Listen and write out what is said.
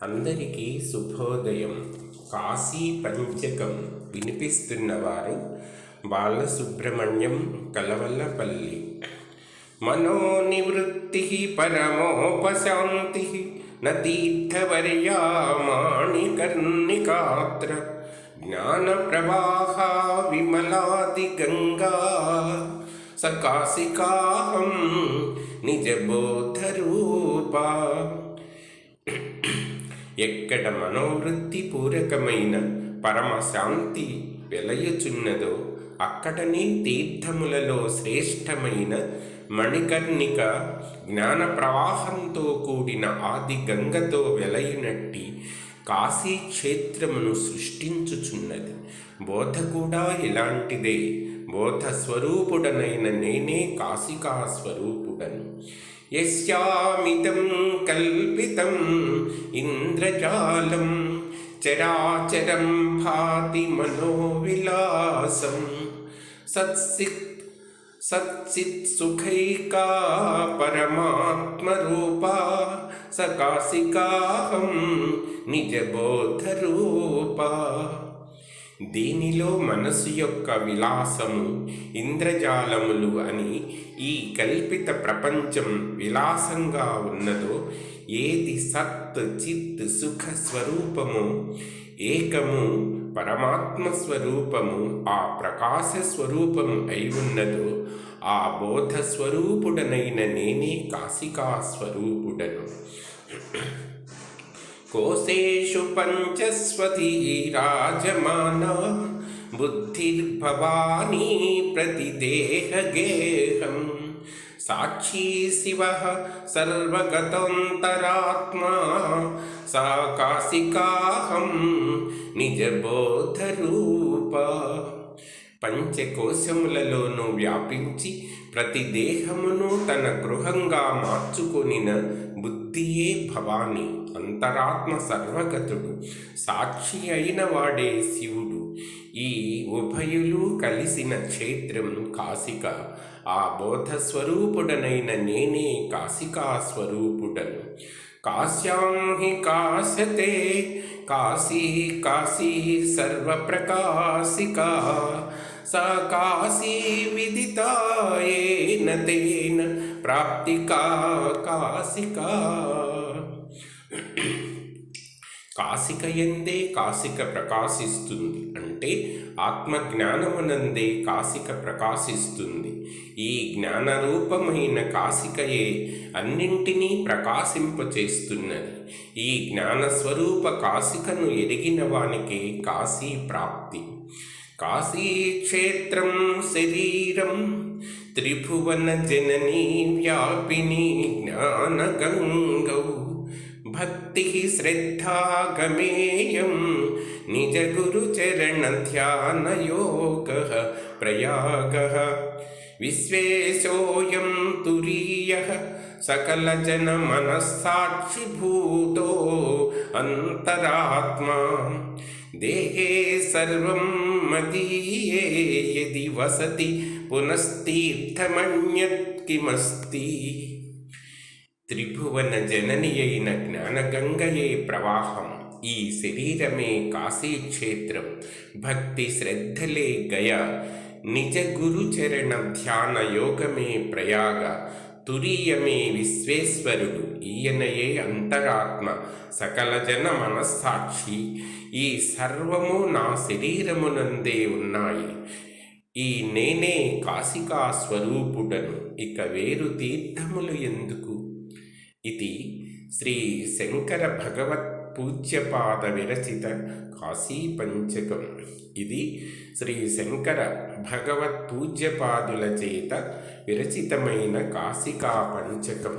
అందరికీ శుభోదయం. కాశీ పంచకం వినిపిస్తున్నవారు బాలసుబ్రహ్మణ్యం కలవల్లపల్లి. మనోనివృత్తి పరమోపశాంతి న తీర్థవర్యా మాణికర్ణికాత్ర జ్ఞాన ప్రవాహ విమలాది గంగా సకాశికాహం నిజబోధరూపా. ఎక్కడ మనోవృత్తి పూరకమైన పరమశాంతి వెలయుచున్నదో అక్కడనే తీర్థములలో శ్రేష్టమైన మణికర్ణిక జ్ఞాన ప్రవాహంతో కూడిన ఆది గంగతో వెలయునట్టి కాశీ క్షేత్రమును సృష్టించుచున్నది. బోధ కూడా ఇలాంటిదే. బోధ స్వరూపుడనైన నేనే కాశికా స్వరూపుడను. యస్యామిదం కల్పితం ఇంద్రజాలం చరాచరం భాతి మనోవిలాసం సత్సిత్ సుఖైకా పరమాత్మరూపా సకాశికాహం నిజబోధరూపా. దీనిలో మనసు యొక్క విలాసము ఇంద్రజాలములు అని ఈ కల్పిత ప్రపంచం విలాసంగా ఉన్నదో, ఏది సత్ చిత్ సుఖ స్వరూపము ఏకము పరమాత్మ స్వరూపము ఆ ప్రకాశ స్వరూపము అయి ఉన్నదో ఆ బోధ స్వరూపుడనైన నేనే కాశికా స్వరూపుడను. కోశేషు పంచస్వతి రాజమానా బుద్ధిర్భవానీ ప్రతిదేహగేహం సాక్షీ శివ సర్వగతోంతరాత్మా సా కాశికాహం నిజబోధరూపా. పంచకోశములలోనూ వ్యాపించి ప్రతి దేహమును తన గృహంగా మార్చుకొనిన బుద్ధియే భవాని, అంతరాత్మ సర్వగతుడు, సాక్షి అయిన వాడే శివుడు. ఈ ఉభయులు కలిసిన క్షేత్రం కాశిక. ఆ బోధ స్వరూపుడనైన నేనే కాశికా స్వరూపుడను. కాశ్యాం హి కాశతే కాశీ కాశీ సర్వప్రకాశికా సా కాశీ విదితాయేన తేన ప్రాప్తికా కాశికా. కాశిక యందే కాశిక ప్రకాశిస్తుంది అంటే ఆత్మజ్ఞానమునందే కాశిక ప్రకాశిస్తుంది. ఈ జ్ఞానరూపమైన కాశికయే అన్నింటినీ ప్రకాశింపచేస్తున్నది. ఈ జ్ఞానస్వరూప కాశికను ఎరిగిన వానికి కాశీ ప్రాప్తి. కాశీక్షేత్రం శరీరం త్రిభువన జననీ వ్యాపిని జ్ఞానగంగౌ భక్తి శ్రద్ధా గమేయం నిజ గురు చరణ ధ్యాన యోగ ప్రయాగ విశ్వేశోయం తురీయ సకల జన మనస్సాక్షిభూతో అంతరాత్మా దేహే సర్వం మదీయే యది వసతి పునస్తీర్థమన్యత్ కిమస్తి. త్రిభువన జనని అయిన జ్ఞానగంగయే ప్రవాహం. ఈ శరీరమే కాశీక్షేత్రం. భక్తి శ్రద్ధలే గయ. నిజ గురుచరణ ధ్యాన యోగమే ప్రయాగ. తురీయమే విశ్వేశ్వరుడు. ఈయనయే అంతరాత్మ, సకల జన మనస్సాక్షి. ఈ సర్వము నా శరీరమునందే ఉన్నాయి. ఈ నేనే కాశికా స్వరూపుడను. ఇక వేరు తీర్థములు ఎందుకు? ఇది శ్రీ శంకర భగవత్ పూజ్యపాద విరచిత కాశీ పంచకం. ఇది శ్రీ శంకర భగవత్ పూజ్యపాదుల చేత విరచితమైన కాశికా పంచకం.